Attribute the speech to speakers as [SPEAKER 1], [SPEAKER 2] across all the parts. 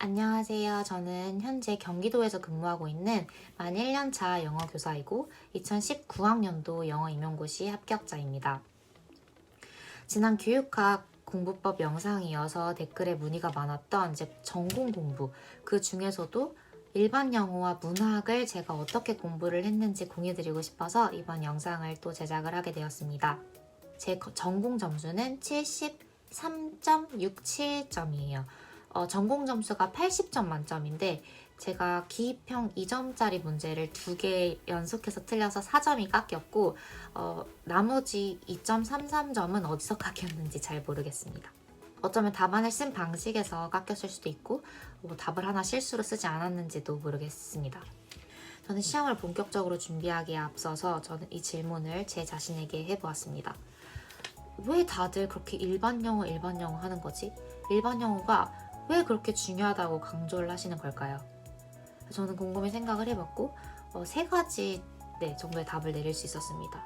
[SPEAKER 1] 안녕하세요. 저는 현재 경기도에서 근무하고 있는 만 1년차 영어 교사이고 2019학년도 영어 임용고시 합격자입니다. 지난 교육학 공부법 영상에 이어서 댓글에 문의가 많았던 전공 공부, 그 중에서도 일반 영어와 문학을 제가 어떻게 공부를 했는지 공유드리고 싶어서 이번 영상을 또 제작을 하게 되었습니다. 제 전공 점수는 73.67점이에요. 전공 점수가 80점 만점인데 제가 기입형 2점짜리 문제를 2개 연속해서 틀려서 4점이 깎였고 나머지 2.33점은 어디서 깎였는지 잘 모르겠습니다. 어쩌면 답안을 쓴 방식에서 깎였을 수도 있고 답을 하나 실수로 쓰지 않았는지도 모르겠습니다. 저는 시험을 본격적으로 준비하기에 앞서서 저는 이 질문을 제 자신에게 해보았습니다. 왜 다들 그렇게 일반 영어 하는 거지? 일반 영어가 왜 그렇게 중요하다고 강조를 하시는 걸까요? 저는 곰곰이 생각을 해봤고 3가지 정도의 답을 내릴 수 있었습니다.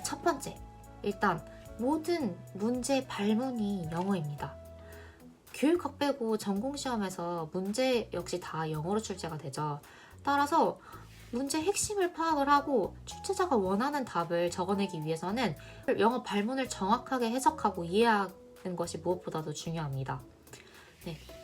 [SPEAKER 1] 첫 번째, 일단 모든 문제 발문이 영어입니다. 교육학 빼고 전공시험에서 문제 역시 다 영어로 출제가 되죠. 따라서 문제 핵심을 파악을 하고 출제자가 원하는 답을 적어내기 위해서는 영어 발문을 정확하게 해석하고 이해하는 것이 무엇보다도 중요합니다.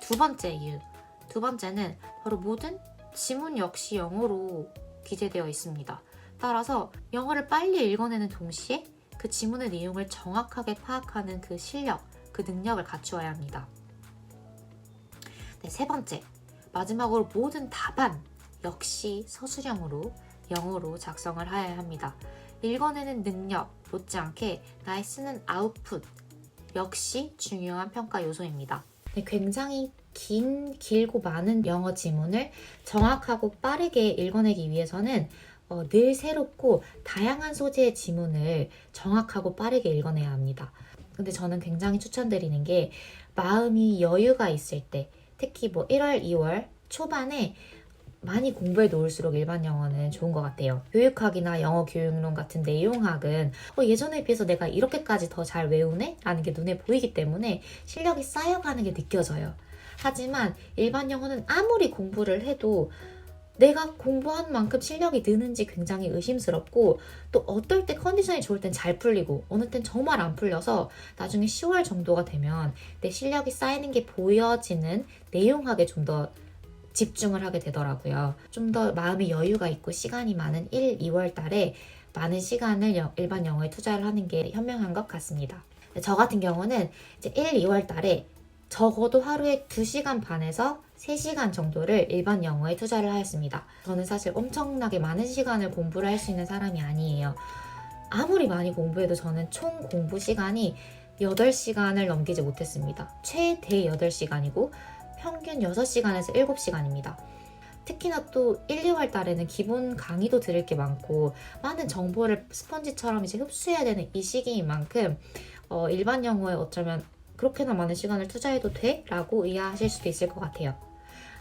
[SPEAKER 1] 두 번째 이유. 두 번째는 바로 모든 지문 역시 영어로 기재되어 있습니다. 따라서 영어를 빨리 읽어내는 동시에 그 지문의 내용을 정확하게 파악하는 그 실력, 그 능력을 갖추어야 합니다. 세 번째. 마지막으로 모든 답안 역시 서술형으로 영어로 작성을 해야 합니다. 읽어내는 능력 못지않게 나의 쓰는 아웃풋 역시 중요한 평가 요소입니다. 굉장히 길고 많은 영어 지문을 정확하고 빠르게 읽어내기 위해서는 늘 새롭고 다양한 소재의 지문을 정확하고 빠르게 읽어내야 합니다. 근데 저는 굉장히 추천드리는 게 마음이 여유가 있을 때, 특히 1월, 2월 초반에 많이 공부해 놓을수록 일반 영어는 좋은 것 같아요. 교육학이나 영어 교육론 같은 내용학은 예전에 비해서 내가 이렇게까지 더 잘 외우네? 라는 게 눈에 보이기 때문에 실력이 쌓여가는 게 느껴져요. 하지만 일반 영어는 아무리 공부를 해도 내가 공부한 만큼 실력이 느는지 굉장히 의심스럽고 또 어떨 때 컨디션이 좋을 땐 잘 풀리고 어느 땐 정말 안 풀려서 나중에 10월 정도가 되면 내 실력이 쌓이는 게 보여지는 내용학에 좀 더 집중을 하게 되더라고요. 좀 더 마음의 여유가 있고 시간이 많은 1, 2월 달에 많은 시간을 일반 영어에 투자를 하는 게 현명한 것 같습니다. 저 같은 경우는 이제 1, 2월 달에 적어도 하루에 2시간 반에서 3시간 정도를 일반 영어에 투자를 하였습니다. 저는 사실 엄청나게 많은 시간을 공부를 할 수 있는 사람이 아니에요. 아무리 많이 공부해도 저는 총 공부 시간이 8시간을 넘기지 못했습니다. 최대 8시간이고 평균 6시간에서 7시간입니다. 특히나 또 1, 2월 달에는 기본 강의도 들을 게 많고 많은 정보를 스펀지처럼 이제 흡수해야 되는 이 시기인 만큼 일반 영어에 어쩌면 그렇게나 많은 시간을 투자해도 돼? 라고 이해하실 수도 있을 것 같아요.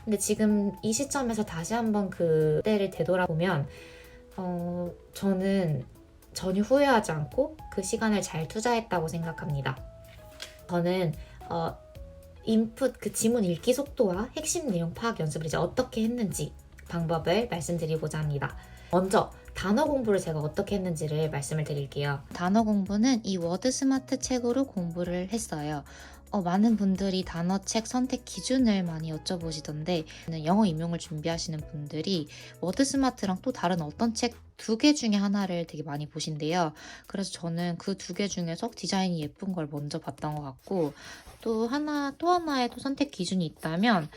[SPEAKER 1] 근데 지금 이 시점에서 다시 한번 그때를 되돌아보면 저는 전혀 후회하지 않고 그 시간을 잘 투자했다고 생각합니다. 저는 인풋, 그 지문 읽기 속도와 핵심 내용 파악 연습을 이제 어떻게 했는지 방법을 말씀드리고자 합니다. 먼저 단어 공부를 제가 어떻게 했는지를 말씀을 드릴게요. 단어 공부는 이 워드스마트 책으로 공부를 했어요. 많은 분들이 단어책 선택 기준을 많이 여쭤보시던데 영어 임용을 준비하시는 분들이 워드스마트랑 또 다른 어떤 책 2개 중에 하나를 되게 많이 보신대요. 그래서 저는 그 2개 중에서 디자인이 예쁜 걸 먼저 봤던 것 같고 또 하나의 또 선택 기준이 있다면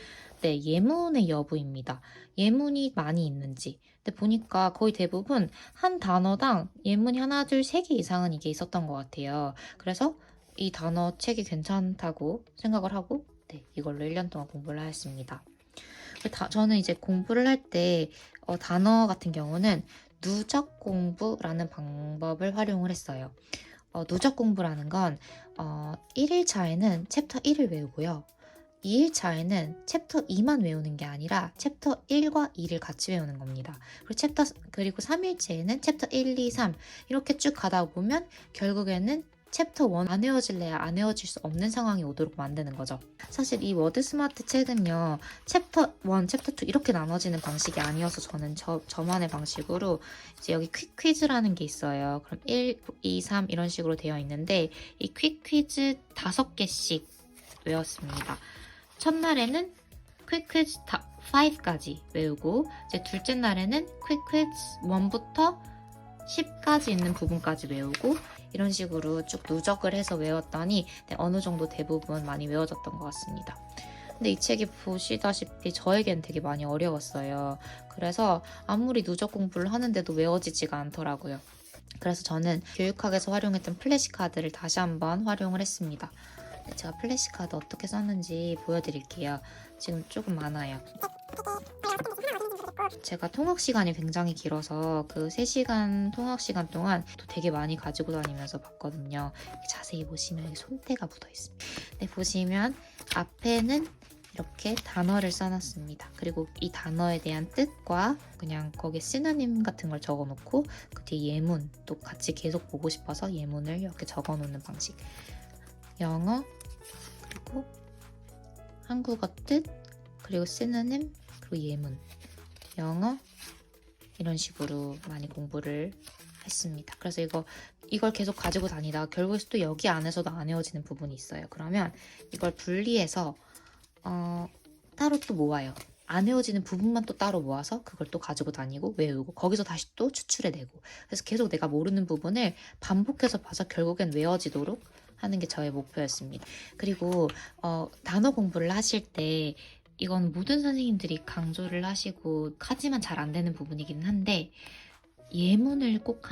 [SPEAKER 1] 예문의 여부입니다. 예문이 많이 있는지. 근데 보니까 거의 대부분 한 단어당 예문이 하나, 둘, 3개 이상은 이게 있었던 것 같아요. 그래서 이 단어 책이 괜찮다고 생각을 하고 이걸로 1년 동안 공부를 하였습니다. 저는 이제 공부를 할 때 단어 같은 경우는 누적 공부라는 방법을 활용을 했어요. 누적 공부라는 건 1일차에는 챕터 1을 외우고요. 2일차에는 챕터 2만 외우는 게 아니라 챕터 1과 2를 같이 외우는 겁니다. 그리고 3일째에는 챕터 1, 2, 3 이렇게 쭉 가다 보면 결국에는 챕터 1 안 헤어질래야 안 헤어질 수 없는 상황이 오도록 만드는 거죠. 사실 이 워드 스마트 책은요, 챕터 1, 챕터 2 이렇게 나눠지는 방식이 아니어서 저는 저만의 방식으로 이제 여기 퀵 퀴즈라는 게 있어요. 그럼 1, 2, 3 이런 식으로 되어 있는데 이 퀵 퀴즈 5개씩 외웠습니다. 첫날에는 퀵 퀴즈 5까지 외우고 이제 둘째 날에는 퀵 퀴즈 1부터 10까지 있는 부분까지 외우고 이런 식으로 쭉 누적을 해서 외웠더니 어느 정도 대부분 많이 외워졌던 것 같습니다. 근데 이 책이 보시다시피 저에겐 되게 많이 어려웠어요. 그래서 아무리 누적 공부를 하는데도 외워지지가 않더라고요. 그래서 저는 교육학에서 활용했던 플래시카드를 다시 한번 활용을 했습니다. 제가 플래시카드 어떻게 썼는지 보여드릴게요. 지금 조금 많아요. 제가 통학 시간이 굉장히 길어서 그 3시간 통학 시간 동안 또 되게 많이 가지고 다니면서 봤거든요. 자세히 보시면 여기 손때가 묻어 있습니다. 네, 보시면 앞에는 이렇게 단어를 써놨습니다. 그리고 이 단어에 대한 뜻과 그냥 거기에 시노님 같은 걸 적어놓고 그 뒤에 예문 또 같이 계속 보고 싶어서 예문을 이렇게 적어놓는 방식. 영어 그리고 한국어 뜻 그리고 시노님 그리고 예문 영어 이런 식으로 많이 공부를 했습니다. 그래서 이걸 계속 가지고 다니다 결국에 또 여기 안에서도 안 외워지는 부분이 있어요. 그러면 이걸 분리해서 따로 또 모아요. 안 외워지는 부분만 또 따로 모아서 그걸 또 가지고 다니고 외우고 거기서 다시 또 추출해내고 그래서 계속 내가 모르는 부분을 반복해서 봐서 결국엔 외워지도록 하는 게 저의 목표였습니다. 그리고 단어 공부를 하실 때 이건 모든 선생님들이 강조를 하시고 하지만 잘 안 되는 부분이긴 한데 예문을 꼭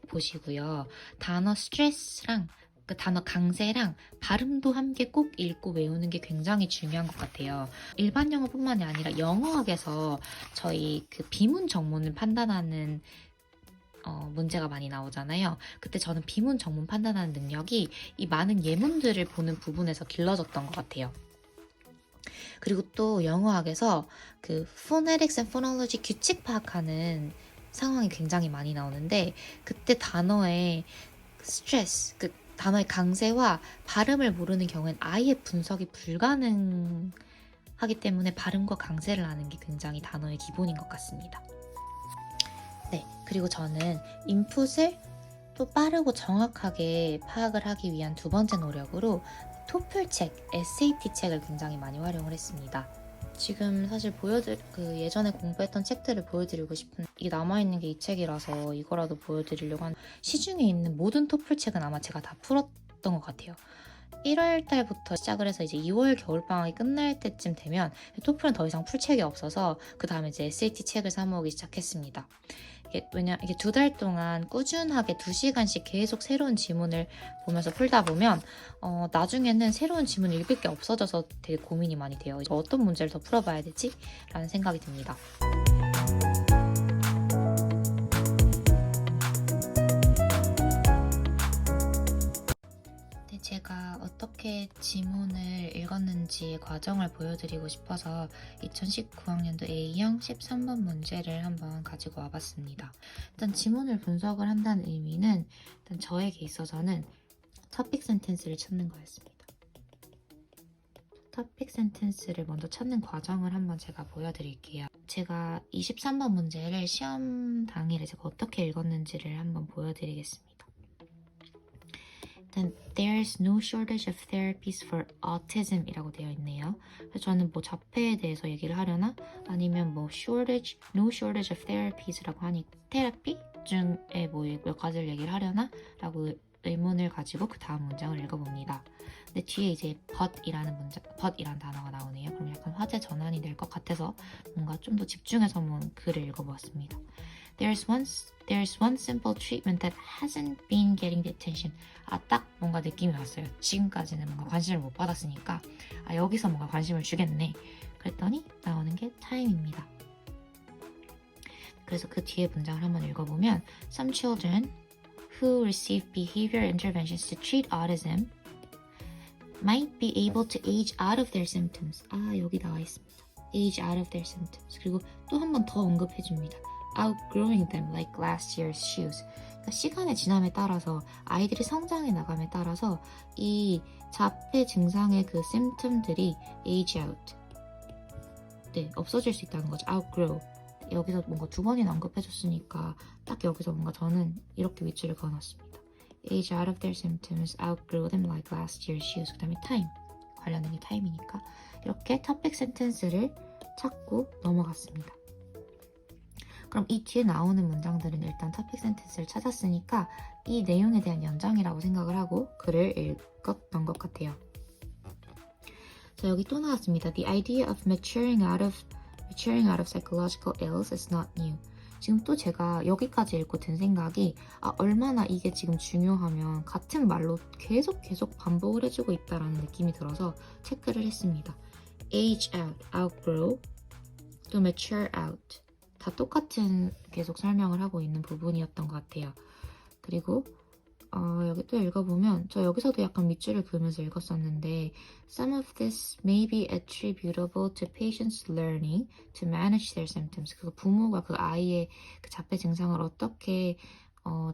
[SPEAKER 1] 보시고요. 단어 스트레스랑 그 단어 강세랑 발음도 함께 꼭 읽고 외우는 게 굉장히 중요한 것 같아요. 일반 영어뿐만이 아니라 영어학에서 저희 그 비문 정문을 판단하는 문제가 많이 나오잖아요. 그때 저는 비문 정문 판단하는 능력이 이 많은 예문들을 보는 부분에서 길러졌던 것 같아요. 그리고 또 영어학에서 그 Phonetics and Phonology 규칙 파악하는 상황이 굉장히 많이 나오는데 그때 단어의 스트레스, 그 단어의 강세와 발음을 모르는 경우엔 아예 분석이 불가능하기 때문에 발음과 강세를 아는 게 굉장히 단어의 기본인 것 같습니다. 네, 그리고 저는 인풋을 또 빠르고 정확하게 파악을 하기 위한 두 번째 노력으로 토플 책, SAT 책을 굉장히 많이 활용을 했습니다. 지금 사실 예전에 공부했던 책들을 보여드리고 싶은 이게 남아있는 게 이 책이라서 이거라도 보여드리려고 하는 시중에 있는 모든 토플 책은 아마 제가 다 풀었던 것 같아요. 1월 달부터 시작을 해서 이제 2월 겨울방학이 끝날 때쯤 되면 토플은 더 이상 풀 책이 없어서 그 다음에 이제 SAT 책을 사 모으기 시작했습니다. 이게 2달 동안 꾸준하게 2시간씩 계속 새로운 지문을 보면서 풀다 보면 나중에는 새로운 지문 읽을 게 없어져서 되게 고민이 많이 돼요. 어떤 문제를 더 풀어봐야 되지? 라는 생각이 듭니다. 제가 어떻게 지문을 읽었는지의 과정을 보여드리고 싶어서 2019학년도 A형 13번 문제를 한번 가지고 와봤습니다. 일단 지문을 분석을 한다는 의미는 일단 저에게 있어서는 토픽 센텐스를 찾는 거였습니다. 토픽 센텐스를 먼저 찾는 과정을 한번 제가 보여드릴게요. 제가 23번 문제를 시험 당일에 제가 어떻게 읽었는지를 한번 보여드리겠습니다. 일단 there is no shortage of therapies for autism 이라고 되어 있네요. 그래서 저는 뭐 자폐에 대해서 얘기를 하려나? 아니면 뭐 no shortage of therapies라고 하니 테라피 중에 뭐 몇 가지를 얘기를 하려나? 라고 의문을 가지고 그 다음 문장을 읽어봅니다. 근데 뒤에 이제 but이라는 단어가 나오네요. 그럼 약간 화제 전환이 될 것 같아서 뭔가 좀 더 집중해서 한번 글을 읽어보았습니다. There's one simple treatment that hasn't been getting the attention. 딱 뭔가 느낌이 왔어요. 지금까지는 뭔가 관심을 못 받았으니까 여기서 뭔가 관심을 주겠네. 그랬더니 나오는 게 time입니다. 그래서 그 뒤에 문장을 한번 읽어보면 Some children who receive behavior interventions to treat autism might be able to age out of their symptoms. 여기 나와 있습니다. age out of their symptoms. 그리고 또 한 번 더 언급해줍니다. outgrowing them like last year's shoes. 그러니까 시간의 지남에 따라서 아이들이 성장해 나감에 따라서 이 자폐 증상의 그 symptom들이 age out, 네, 없어질 수 있다는 거죠. outgrow. 여기서 뭔가 두 번이나 언급해줬으니까 딱 여기서 뭔가 저는 이렇게 위치를 그어놨습니다. age out of their symptoms, outgrow them like last year's shoes. 그 다음에 time. 관련된 게 time이니까 이렇게 topic sentence를 찾고 넘어갔습니다. 그럼 이 뒤에 나오는 문장들은 일단 topic sentence를 찾았으니까 이 내용에 대한 연장이라고 생각을 하고 글을 읽었던 것 같아요. 자, 여기 또 나왔습니다. The idea of maturing out of psychological ills is not new. 지금 또 제가 여기까지 읽고 든 생각이 얼마나 이게 지금 중요하면 같은 말로 계속 반복을 해주고 있다라는 느낌이 들어서 체크를 했습니다. age out, outgrow, 또 mature out. 다 똑같은 계속 설명을 하고 있는 부분이었던 것 같아요. 그리고 여기 또 읽어보면 저 여기서도 약간 밑줄을 그으면서 읽었었는데 Some of this may be attributable to patients learning to manage their symptoms. 그 부모가 그 아이의 그 자폐 증상을 어떻게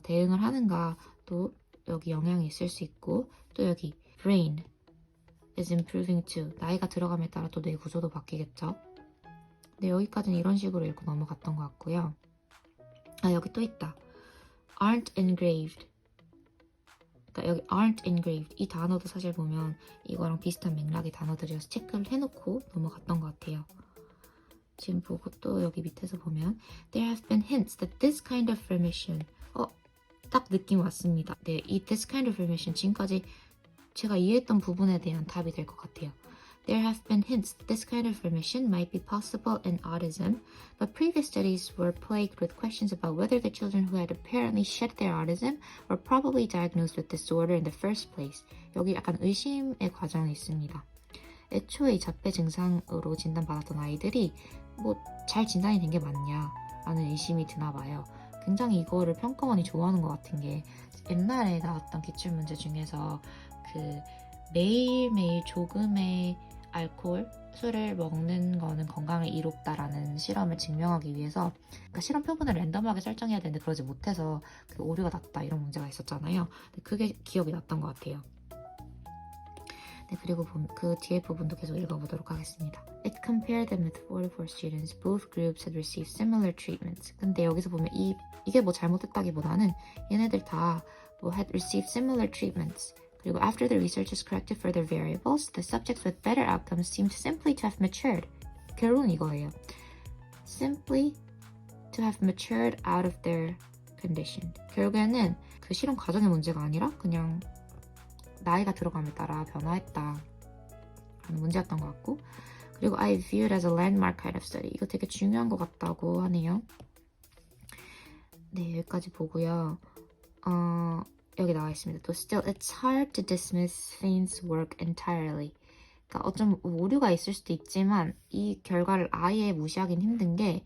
[SPEAKER 1] 대응을 하는가 또 여기 영향이 있을 수 있고 또 여기 brain is improving too. 나이가 들어감에 따라 또 뇌 구조도 바뀌겠죠. 네, 여기까지는 이런 식으로 읽고 넘어갔던 것 같고요. 여기 또 있다. aren't engraved. 그러니까 여기 aren't engraved 이 단어도 사실 보면 이거랑 비슷한 맥락의 단어들이어서 체크를 해놓고 넘어갔던 것 같아요. 지금 보고 또 여기 밑에서 보면 There have been hints that this kind of remission 딱 느낌 왔습니다. 네, 이 this kind of remission 지금까지 제가 이해했던 부분에 대한 답이 될 것 같아요. There have been hints that this kind of remission might be possible in autism, but previous studies were plagued with questions about whether the children who had apparently shed their autism were probably diagnosed with disorder in the first place. 여기 약간 의심의 과정이 있습니다. 애초에 이 자폐 증상으로 진단받았던 아이들이 잘 진단이 된 게 맞냐 라는 의심이 드나 봐요. 굉장히 이거를 평가원이 좋아하는 것 같은 게 옛날에 나왔던 기출문제 중에서 그 매일매일 조금의 알코올, 술을 먹는 거는 건강에 이롭다라는 실험을 증명하기 위해서 그러니까 실험 표본을 랜덤하게 설정해야 되는데 그러지 못해서 그 오류가 났다 이런 문제가 있었잖아요. 그게 기억이 났던 것 같아요. 네, 그리고 그 뒤에 부분도 계속 읽어보도록 하겠습니다. It compared them with 44 students. Both groups had received similar treatments. 근데 여기서 보면 이게 잘못됐다기보다는 얘네들 다 had received similar treatments. 그리고 after the researchers corrected further variables, the subjects with better outcomes seemed simply to have matured. 결론은 이거예요. Simply to have matured out of their condition. 결국에는 그 실험 과정의 문제가 아니라 그냥 나이가 들어감에 따라 변화했다 라는 문제였던 것 같고 그리고 I view it as a landmark kind of study. 이거 되게 중요한 것 같다고 하네요. 네, 여기까지 보고요. 여기 나와 있습니다. 또 still, it's hard to dismiss Fain's work entirely. 그러니까 어쩜 오류가 있을 수도 있지만 이 결과를 아예 무시하기는 힘든 게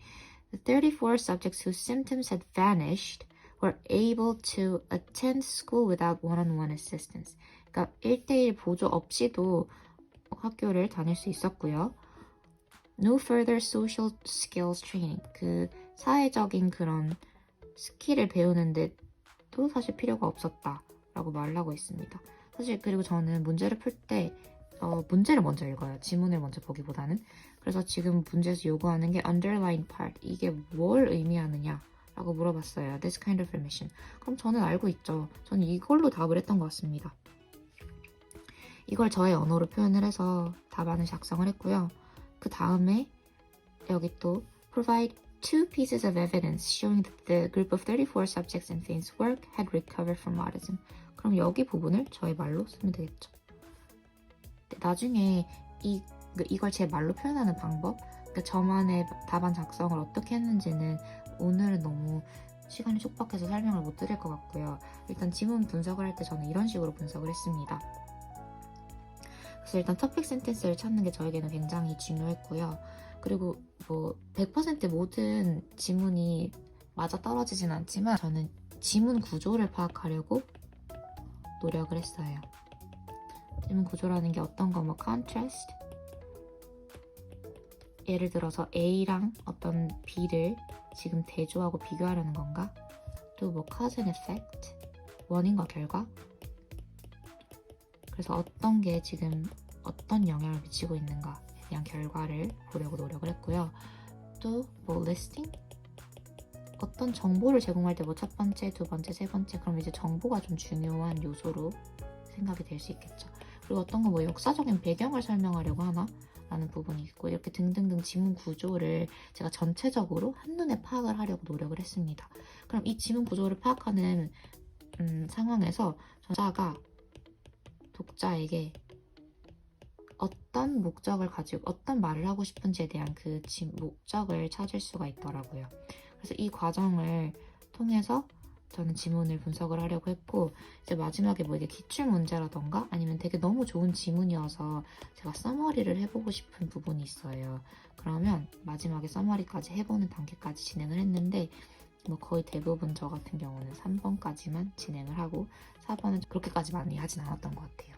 [SPEAKER 1] the 34 subjects whose symptoms had vanished were able to attend school without one-on-one assistance. 그러니까 1대1 보조 없이도 학교를 다닐 수 있었고요. No further social skills training. 그 사회적인 그런 스킬을 배우는데 또 사실 필요가 없었다라고 말을 하고 있습니다. 사실 그리고 저는 문제를 풀 때 문제를 먼저 읽어요. 지문을 먼저 보기보다는. 그래서 지금 문제에서 요구하는 게 underline part. 이게 뭘 의미하느냐라고 물어봤어요. This kind of remission. 그럼 저는 알고 있죠. 저는 이걸로 답을 했던 것 같습니다. 이걸 저의 언어로 표현을 해서 답안을 작성을 했고요. 그 다음에 여기 또 provide two pieces of evidence showing that the group of 34 subjects in Fain's work had recovered from autism. 그럼 여기 부분을 저의 말로 쓰면 되겠죠. 나중에 이걸 제 말로 표현하는 방법, 그러니까 저만의 답안 작성을 어떻게 했는지는 오늘은 너무 시간이 촉박해서 설명을 못 드릴 것 같고요. 일단 지문 분석을 할 때 저는 이런 식으로 분석을 했습니다. 그래서 일단 topic sentence를 찾는 게 저에게는 굉장히 중요했고요. 그리고 100% 모든 지문이 맞아 떨어지진 않지만 저는 지문 구조를 파악하려고 노력을 했어요. 지문 구조라는 게 어떤 거 contrast 예를 들어서 A랑 어떤 B를 지금 대조하고 비교하려는 건가? 또 뭐 cause and effect? 원인과 결과? 그래서 어떤 게 지금 어떤 영향을 미치고 있는가에 대한 결과를 보려고 노력을 했고요. 또 뭐 listing? 어떤 정보를 제공할 때 뭐 첫 번째, 두 번째, 세 번째 그럼 이제 정보가 좀 중요한 요소로 생각이 될 수 있겠죠. 그리고 어떤 거 뭐 역사적인 배경을 설명하려고 하나? 라는 부분이 있고 이렇게 등등등 지문 구조를 제가 전체적으로 한눈에 파악을 하려고 노력을 했습니다. 그럼 이 지문 구조를 파악하는 상황에서 저자가 독자에게 어떤 목적을 가지고 어떤 말을 하고 싶은지에 대한 그 목적을 찾을 수가 있더라고요. 그래서 이 과정을 통해서 저는 지문을 분석을 하려고 했고 이제 마지막에 뭐 이게 기출 문제라던가 아니면 되게 너무 좋은 지문이어서 제가 서머리를 해보고 싶은 부분이 있어요. 그러면 마지막에 서머리까지 해보는 단계까지 진행을 했는데 뭐 거의 대부분 저 같은 경우는 3번까지만 진행을 하고 4번은 그렇게까지 많이 하진 않았던 것 같아요.